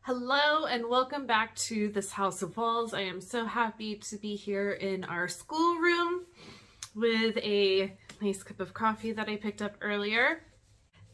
Hello and welcome back to this House of Walls. I am so happy to be here in our schoolroom with a nice cup of coffee that I picked up earlier.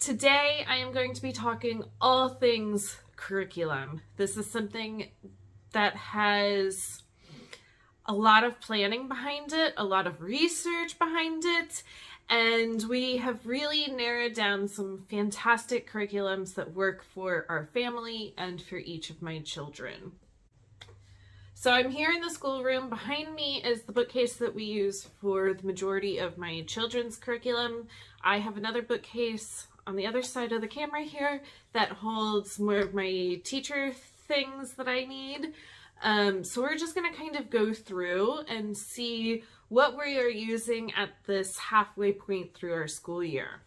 Today I am going to be talking all things curriculum. This is something that has a lot of planning behind it, a lot of research behind it, and we have really narrowed down some fantastic curriculums that work for our family and for each of my children. So I'm here in the schoolroom. Behind me is the bookcase that we use for the majority of my children's curriculum. I have another bookcase on the other side of the camera here that holds more of my teacher things that I need. So we're just going to kind of go through and see what we are using at this halfway point through our school year.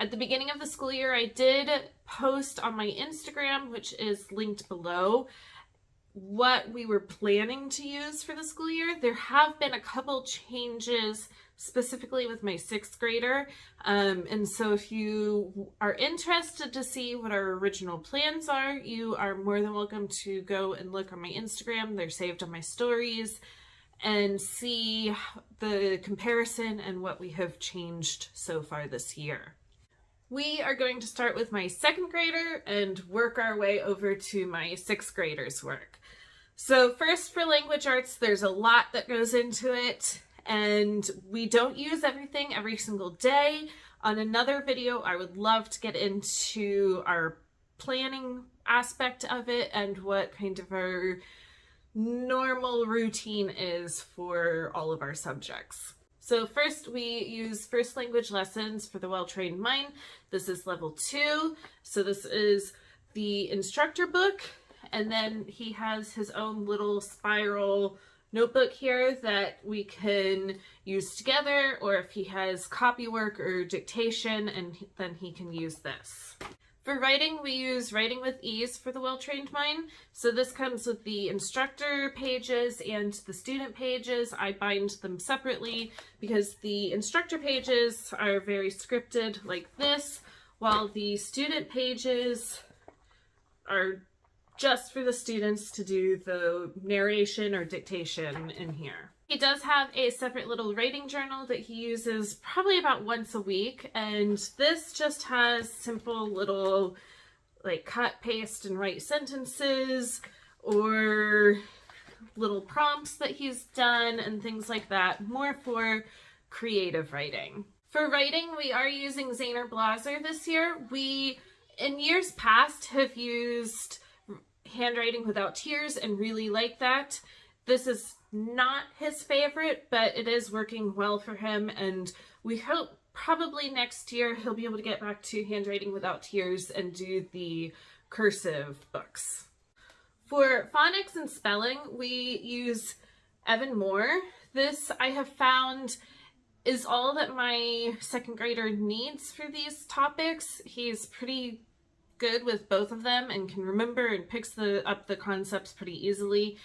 At the beginning of the school year, I did post on my Instagram, which is linked below, what we were planning to use for the school year. There have been a couple changes specifically with my 6th grader. And so if you are interested to see what our original plans are, you are more than welcome to go and look on my Instagram. They're saved on my stories and see the comparison and what we have changed so far this year. We are going to start with my 2nd grader and work our way over to my 6th grader's work. So first, for language arts, there's a lot that goes into it, and we don't use everything every single day. On another video, I would love to get into our planning aspect of it and what kind of our normal routine is for all of our subjects. So first, we use first language lessons for the well-trained mind. This is level 2. So this is the instructor book, and then he has his own little spiral notebook here that we can use together, or if he has copy work or dictation, and then he can use this. For writing, we use Writing with Ease for the well-trained mind. So this comes with the instructor pages and the student pages. I bind them separately because the instructor pages are very scripted like this, while the student pages are just for the students to do the narration or dictation in here. He does have a separate little writing journal that he uses probably about once a week, and this just has simple little like cut, paste, and write sentences or little prompts that he's done and things like that, more for creative writing. For writing, we are using Zaner Blaser this year. We, in years past, have used Handwriting Without Tears and really like that. This is not his favorite, but it is working well for him, and we hope probably next year he'll be able to get back to Handwriting Without Tears and do the cursive books. For phonics and spelling, we use Evan Moore. This, I have found, is all that my 2nd grader needs for these topics. He's pretty good with both of them and can remember and picks up the concepts pretty easily.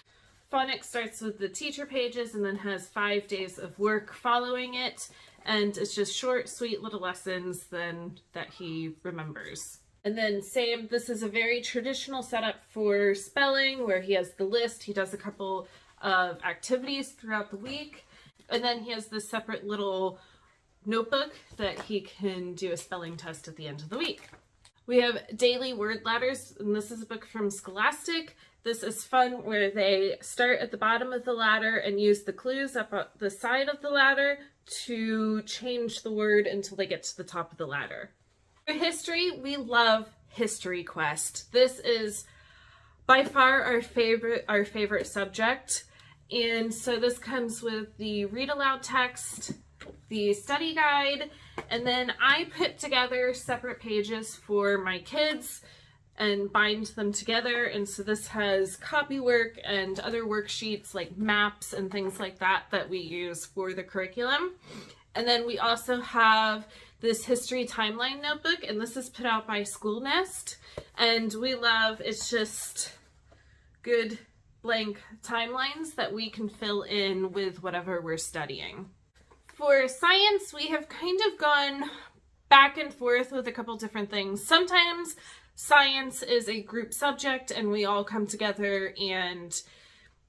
Phonics starts with the teacher pages and then has 5 days of work following it, and it's just short, sweet little lessons then that he remembers. And then same, this is a very traditional setup for spelling where he has the list. He does a couple of activities throughout the week, and then he has this separate little notebook that he can do a spelling test at the end of the week. We have Daily Word Ladders, and this is a book from Scholastic. This is fun where they start at the bottom of the ladder and use the clues up at the side of the ladder to change the word until they get to the top of the ladder. For history, we love History Quest. This is by far our favorite subject. And so this comes with the read aloud text, the study guide, and then I put together separate pages for my kids and bind them together. And so this has copy work and other worksheets like maps and things like that that we use for the curriculum. And then we also have this history timeline notebook, and this is put out by School Nest, and we love, it's just good blank timelines that we can fill in with whatever we're studying. For science, we have kind of gone back and forth with a couple different things. Sometimes Science is a group subject and we all come together and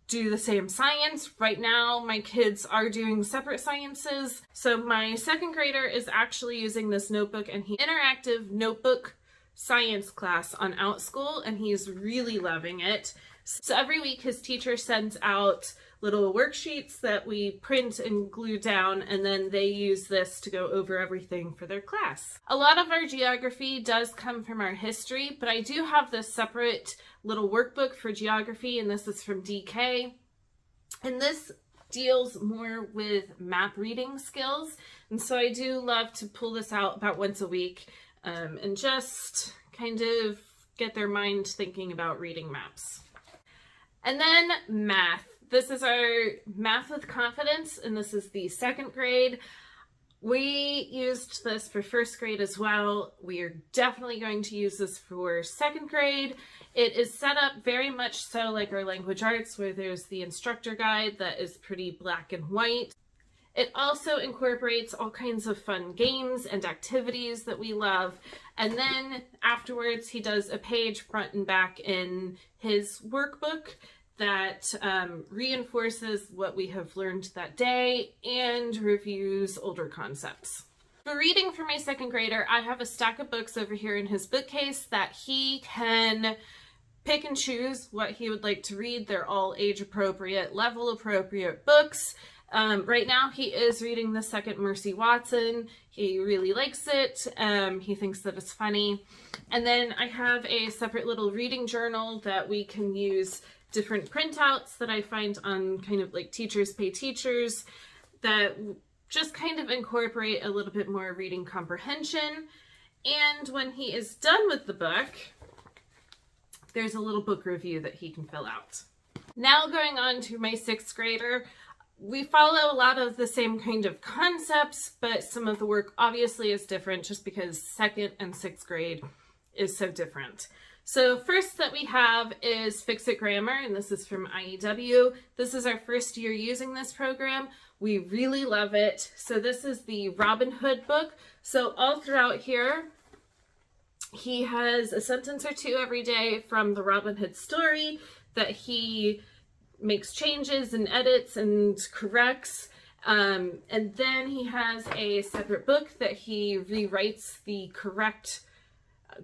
do the same science. Right now, my kids are doing separate sciences. So my second grader is actually using this notebook, and he interactive notebook science class on OutSchool, and he's really loving it. So every week his teacher sends out little worksheets that we print and glue down, and then they use this to go over everything for their class. A lot of our geography does come from our history, but I do have this separate little workbook for geography, and this is from DK. And this deals more with map reading skills, and so I do love to pull this out about once a week and just kind of get their mind thinking about reading maps. And then math. This is our Math with Confidence, and this is the second grade. We used this for first grade as well. We are definitely going to use this for second grade. It is set up very much so like our language arts, where there's the instructor guide that is pretty black and white. It also incorporates all kinds of fun games and activities that we love. And then afterwards, he does a page front and back in his workbook that reinforces what we have learned that day and reviews older concepts. For reading for my second grader, I have a stack of books over here in his bookcase that he can pick and choose what he would like to read. They're all age appropriate, level appropriate books. Right now he is reading The Second Mercy Watson. He really likes it. He thinks that it's funny. And then I have a separate little reading journal that we can use different printouts that I find on kind of like Teachers Pay Teachers that just kind of incorporate a little bit more reading comprehension. And when he is done with the book, there's a little book review that he can fill out. Now going on to my sixth grader, we follow a lot of the same kind of concepts, but some of the work obviously is different just because second and sixth grade is so different. So first that we have is Fix It Grammar, and this is from IEW. This is our first year using this program. We really love it. So this is the Robin Hood book. So all throughout here, he has a sentence or two every day from the Robin Hood story that he makes changes and edits and corrects. And then he has a separate book that he rewrites the correct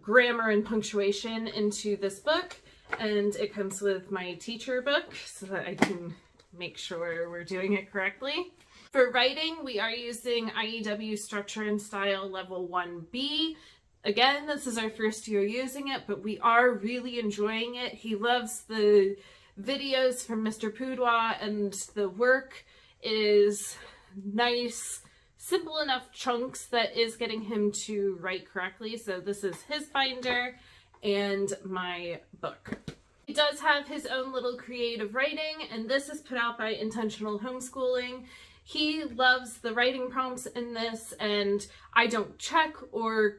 grammar and punctuation into this book, and it comes with my teacher book so that I can make sure we're doing it correctly. For writing, we are using IEW Structure and Style Level 1B. Again, this is our first year using it, but we are really enjoying it. He loves the videos from Mr. Poudwa, and the work is nice, simple enough chunks that is getting him to write correctly. So this is his binder and my book. He does have his own little creative writing, and this is put out by Intentional Homeschooling. He loves the writing prompts in this, and I don't check or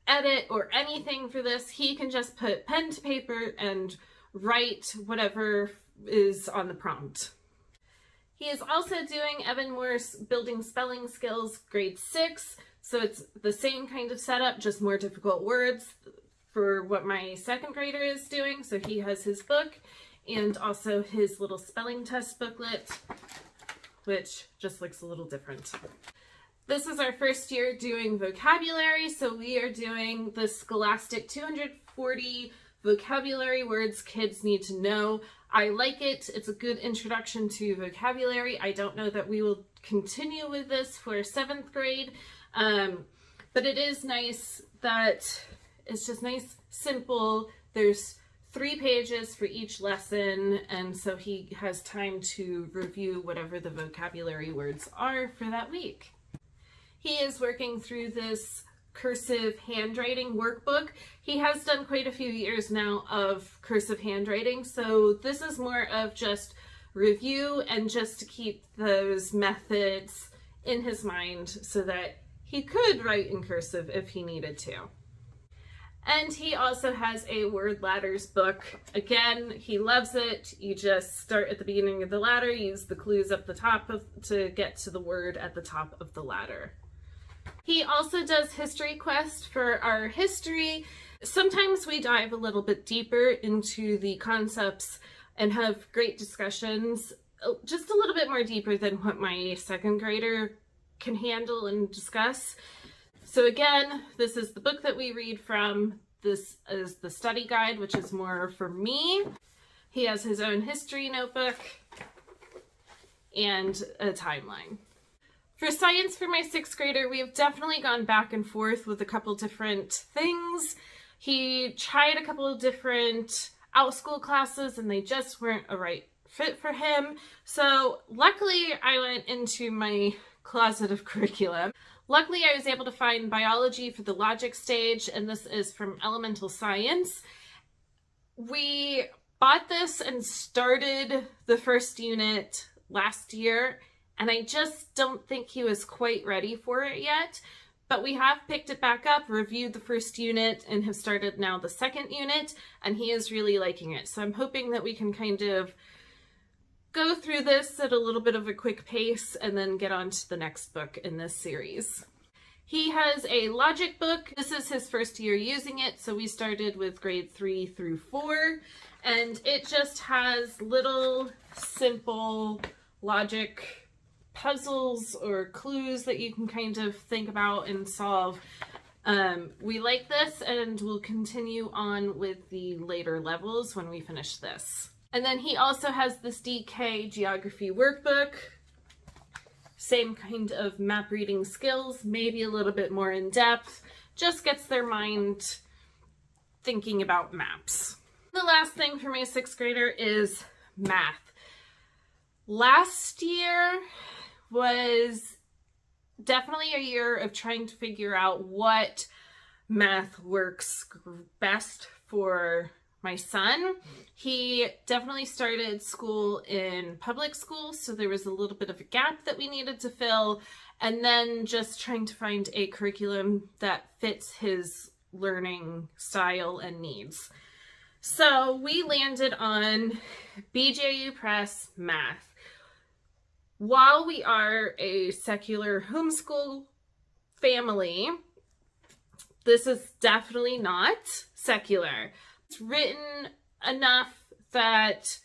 edit or anything for this. He can just put pen to paper and write whatever is on the prompt. He is also doing Evan Moore's Building Spelling Skills grade 6. So it's the same kind of setup, just more difficult words for what my second grader is doing. So he has his book and also his little spelling test booklet, which just looks a little different. This is our first year doing vocabulary. So we are doing the Scholastic 240 vocabulary words kids need to know. I like it. It's a good introduction to vocabulary. I don't know that we will continue with this for 7th grade, but it is nice that it's just nice, simple. There's 3 pages for each lesson, and so he has time to review whatever the vocabulary words are for that week. He is working through this cursive handwriting workbook. He has done quite a few years now of cursive handwriting, so this is more of just review and just to keep those methods in his mind so that he could write in cursive if he needed to. And he also has a word ladders book. Again, he loves it. You just start at the beginning of the ladder, use the clues up the top to get to the word at the top of the ladder. He also does History Quest for our history. Sometimes we dive a little bit deeper into the concepts and have great discussions, just a little bit more deeper than what my second grader can handle and discuss. So again, this is the book that we read from. This is the study guide, which is more for me. He has his own history notebook and a timeline. For science for my sixth grader, we have definitely gone back and forth with a couple different things. He tried a couple of different out-school classes and they just weren't a right fit for him. So luckily I went into my closet of curriculum. Luckily I was able to find biology for the logic stage, and this is from elemental science. We bought this and started the first unit last year, and I just don't think he was quite ready for it yet. But we have picked it back up, reviewed the first unit, and have started now the second unit, and he is really liking it. So I'm hoping that we can kind of go through this at a little bit of a quick pace and then get on to the next book in this series. He has a logic book. This is his first year using it, so we started with grade 3 through 4, and it just has little simple logic puzzles or clues that you can kind of think about and solve. We like this, and we'll continue on with the later levels when we finish this. And then he also has this DK geography workbook. Same kind of map reading skills, maybe a little bit more in depth, just gets their mind thinking about maps. The last thing for my sixth grader is math. Last year was definitely a year of trying to figure out what math works best for my son. He definitely started school in public school, so there was a little bit of a gap that we needed to fill, and then just trying to find a curriculum that fits his learning style and needs. So we landed on BJU Press Math. While we are a secular homeschool family, this is definitely not secular. It's written enough that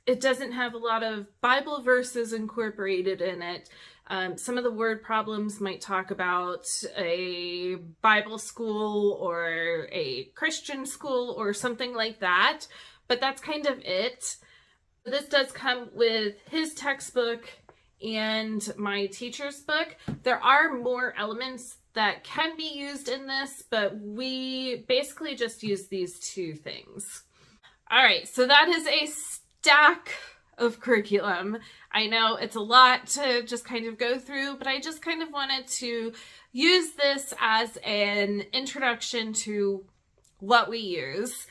it doesn't have a lot of Bible verses incorporated in it. Some of the word problems might talk about a Bible school or a Christian school or something like that, but that's kind of it. This does come with his textbook and my teacher's book. There are more elements that can be used in this, but we basically just use these two things. All right, so that is a stack of curriculum. I know it's a lot to just kind of go through, but I just kind of wanted to use this as an introduction to what we use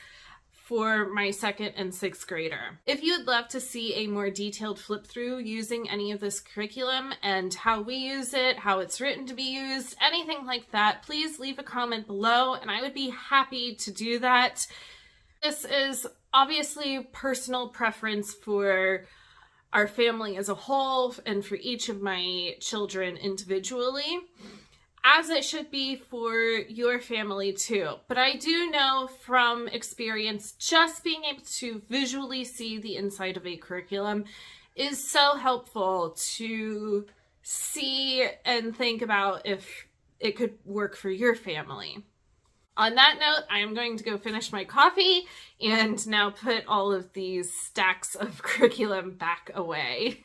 for my second and sixth grader. If you would love to see a more detailed flip through using any of this curriculum and how we use it, how it's written to be used, anything like that, please leave a comment below and I would be happy to do that. This is obviously personal preference for our family as a whole and for each of my children individually, as it should be for your family too. But I do know from experience, just being able to visually see the inside of a curriculum is so helpful to see and think about if it could work for your family. On that note, I am going to go finish my coffee and now put all of these stacks of curriculum back away.